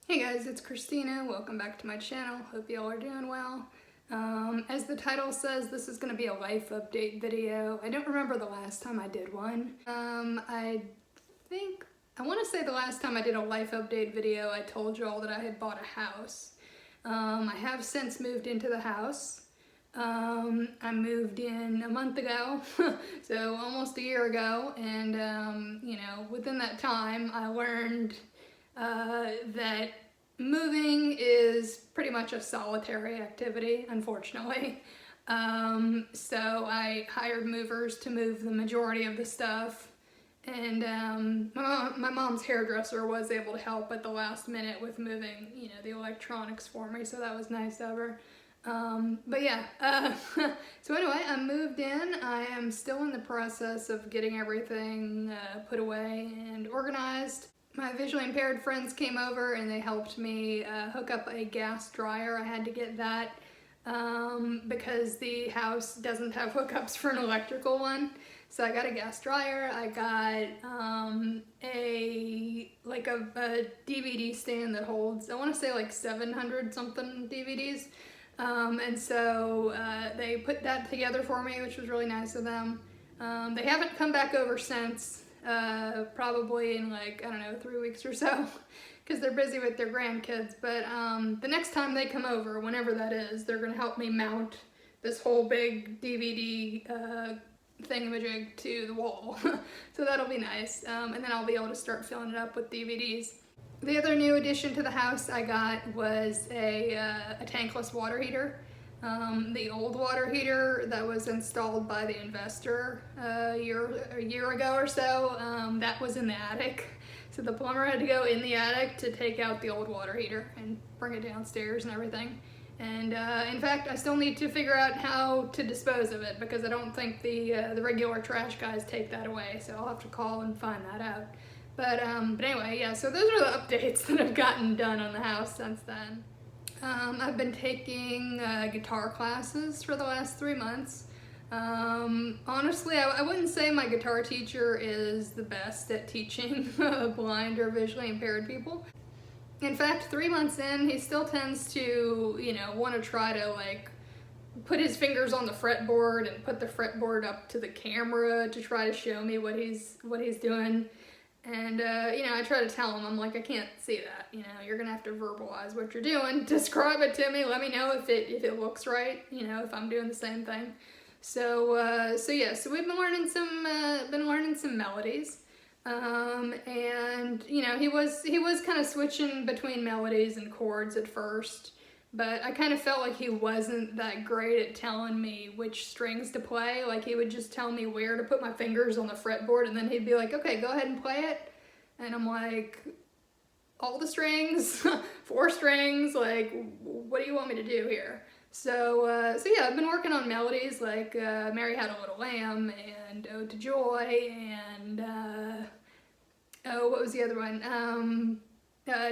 Hey guys, it's Christina. Welcome back to my channel. Hope y'all are doing well. As the title says, this is going to be a life update video. I don't remember the last time I did one. I want to say the last time I did a life update video, I told y'all that I had bought a house. I have since moved into the house. I moved in a month ago, so almost a year ago, and within that time I learned that moving is pretty much a solitary activity, unfortunately. So I hired movers to move the majority of the stuff, and my mom's hairdresser was able to help at the last minute with moving, the electronics for me, so that was nice of her. But yeah, so anyway, I moved in. I am still in the process of getting everything put away and organized. My visually impaired friends came over and they helped me hook up a gas dryer. I had to get that because the house doesn't have hookups for an electrical one. So I got a gas dryer. I got a DVD stand that holds, I want to say like 700 something DVDs. And so they put that together for me, which was really nice of them. They haven't come back over since. Probably in 3 weeks or so, because they're busy with their grandkids. But the next time they come over, whenever that is, they're going to help me mount this whole big DVD thingamajig to the wall. So that'll be nice. And then I'll be able to start filling it up with DVDs. The other new addition to the house I got was a tankless water heater. The old water heater that was installed by the investor a year ago or so, that was in the attic. So the plumber had to go in the attic to take out the old water heater and bring it downstairs and everything. And in fact, I still need to figure out how to dispose of it, because I don't think the regular trash guys take that away. So I'll have to call and find that out. But anyway, yeah, so those are the updates that I've gotten done on the house since then. I've been taking guitar classes for the last 3 months. Honestly, I wouldn't say my guitar teacher is the best at teaching blind or visually impaired people. In fact, 3 months in, he still tends to, want to try to put his fingers on the fretboard and put the fretboard up to the camera to try to show me what he's doing. And, I try to tell him, I'm like, I can't see that, you're gonna have to verbalize what you're doing, describe it to me, let me know if it looks right, if I'm doing the same thing. So yeah, so we've been learning some melodies, and, he was kind of switching between melodies and chords at first, but I kind of felt like he wasn't that great at telling me which strings to play. Like, he would just tell me where to put my fingers on the fretboard, and then he'd be like, okay, go ahead and play it. And I'm like, all the strings, 4 strings, like, what do you want me to do here? So yeah, I've been working on melodies like Mary Had a Little Lamb and Ode to Joy and, what was the other one?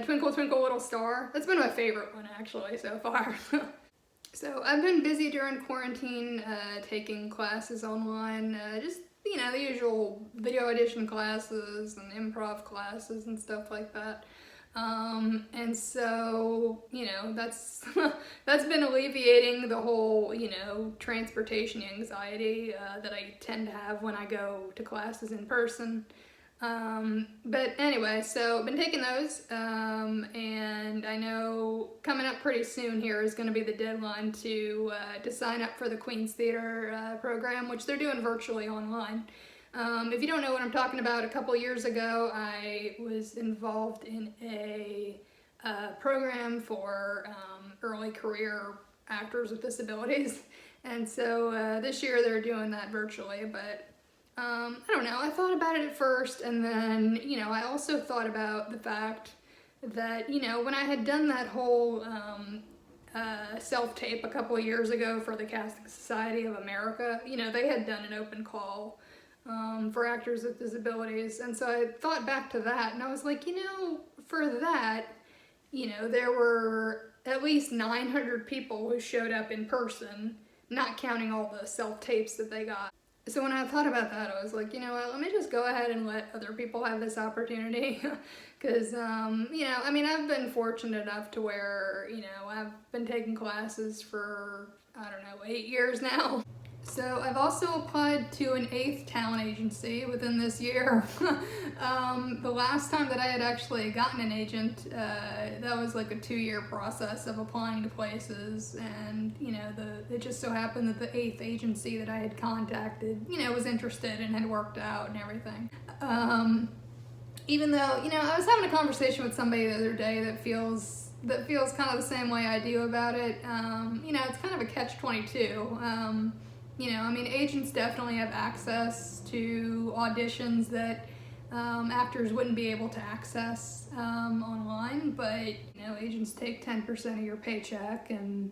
Twinkle Twinkle Little Star. That's been my favorite one actually so far. So I've been busy during quarantine taking classes online, just the usual video edition classes and improv classes and stuff like that. And so, that's that's been alleviating the whole, transportation anxiety that I tend to have when I go to classes in person. But anyway, so I've been taking those, and I know coming up pretty soon here is going to be the deadline to sign up for the Queen's Theater program, which they're doing virtually online. If you don't know what I'm talking about, a couple years ago I was involved in a program for early career actors with disabilities, and so this year they're doing that virtually, but I don't know, I thought about it at first, and then, I also thought about the fact that, when I had done that whole self-tape a couple of years ago for the Casting Society of America, they had done an open call for actors with disabilities, and so I thought back to that, and I was like, for that, there were at least 900 people who showed up in person, not counting all the self-tapes that they got. So when I thought about that, I was like, you know what, let me just go ahead and let other people have this opportunity. Because, you know, I mean, I've been fortunate enough to where, you know, I've been taking classes for, I don't know, 8 years now. So I've also applied to an 8th talent agency within this year. The last time that I had actually gotten an agent, that was like a 2-year process of applying to places, and you know, it just so happened that the 8th agency that I had contacted, you know, was interested and had worked out and everything. Even though, you know, I was having a conversation with somebody the other day that feels kind of the same way I do about it. You know, it's kind of a catch-22. You know, I mean, agents definitely have access to auditions that actors wouldn't be able to access online, but, you know, agents take 10% of your paycheck, and,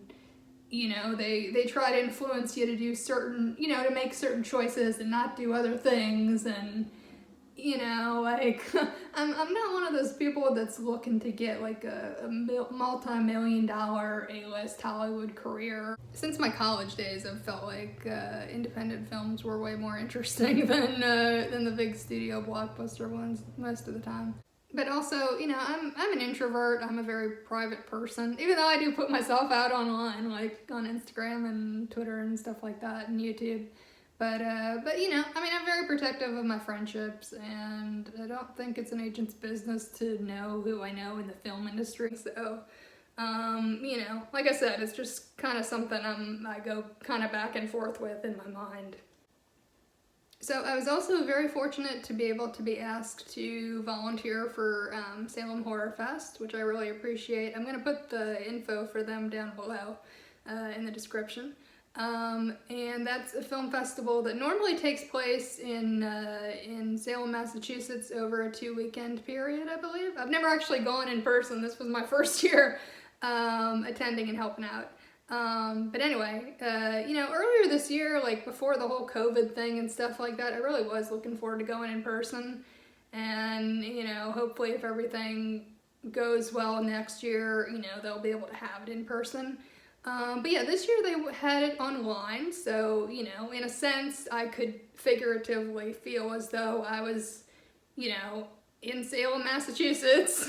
you know, they try to influence you to do certain, you know, to make certain choices and not do other things, and, you know, like, I'm not one of those people that's looking to get like a multi-million-dollar A-list Hollywood career. Since my college days, I've felt like independent films were way more interesting than the big studio blockbuster ones most of the time. But also, you know, I'm an introvert. I'm a very private person, even though I do put myself out online, like on Instagram and Twitter and stuff like that, and YouTube. But you know, I mean, I'm very protective of my friendships, and I don't think it's an agent's business to know who I know in the film industry. So, you know, like I said, it's just kind of something I go kind of back and forth with in my mind. So I was also very fortunate to be able to be asked to volunteer for Salem Horror Fest, which I really appreciate. I'm going to put the info for them down below in the description. And that's a film festival that normally takes place in Salem, Massachusetts over a 2-weekend period, I believe. I've never actually gone in person. This was my first year attending and helping out. But anyway, you know, earlier this year, like before the whole COVID thing and stuff like that, I really was looking forward to going in person. And, you know, hopefully if everything goes well next year, you know, they'll be able to have it in person. But yeah, this year they had it online, so, you know, in a sense, I could figuratively feel as though I was, you know, in Salem, Massachusetts,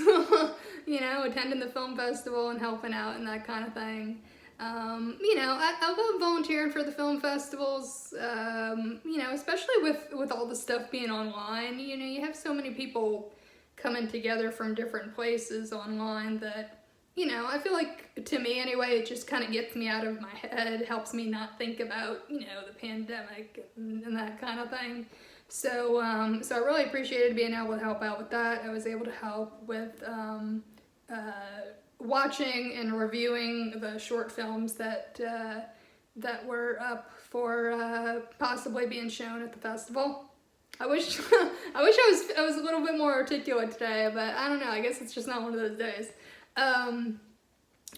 you know, attending the film festival and helping out and that kind of thing. You know, I love volunteering for the film festivals, you know, especially with all the stuff being online. You know, you have so many people coming together from different places online that, you know, I feel like, to me anyway, it just kind of gets me out of my head, helps me not think about, you know, the pandemic and that kind of thing. So, so I really appreciated being able to help out with that. I was able to help with watching and reviewing the short films that that were up for possibly being shown at the festival. I wish I was a little bit more articulate today, but I don't know. I guess it's just not one of those days.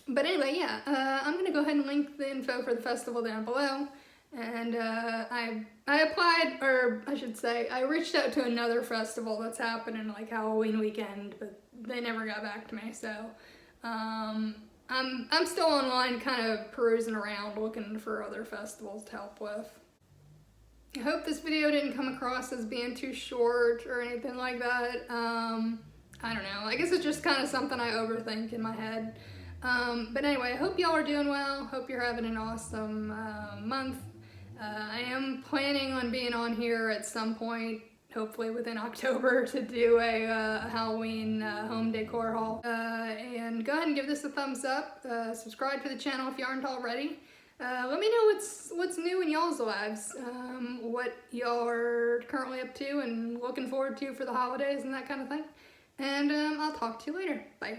But anyway, yeah, I'm gonna go ahead and link the info for the festival down below. And I applied, or I should say, I reached out to another festival that's happening like Halloween weekend, but they never got back to me. So I'm still online, kind of perusing around, looking for other festivals to help with. I hope this video didn't come across as being too short or anything like that. I don't know. I guess it's just kind of something I overthink in my head. But anyway, I hope y'all are doing well. Hope you're having an awesome month. I am planning on being on here at some point, hopefully within October, to do a Halloween home decor haul. And go ahead and give this a thumbs up. Subscribe to the channel if you aren't already. Let me know what's new in y'all's lives, what y'all are currently up to and looking forward to for the holidays and that kind of thing. And I'll talk to you later. Bye.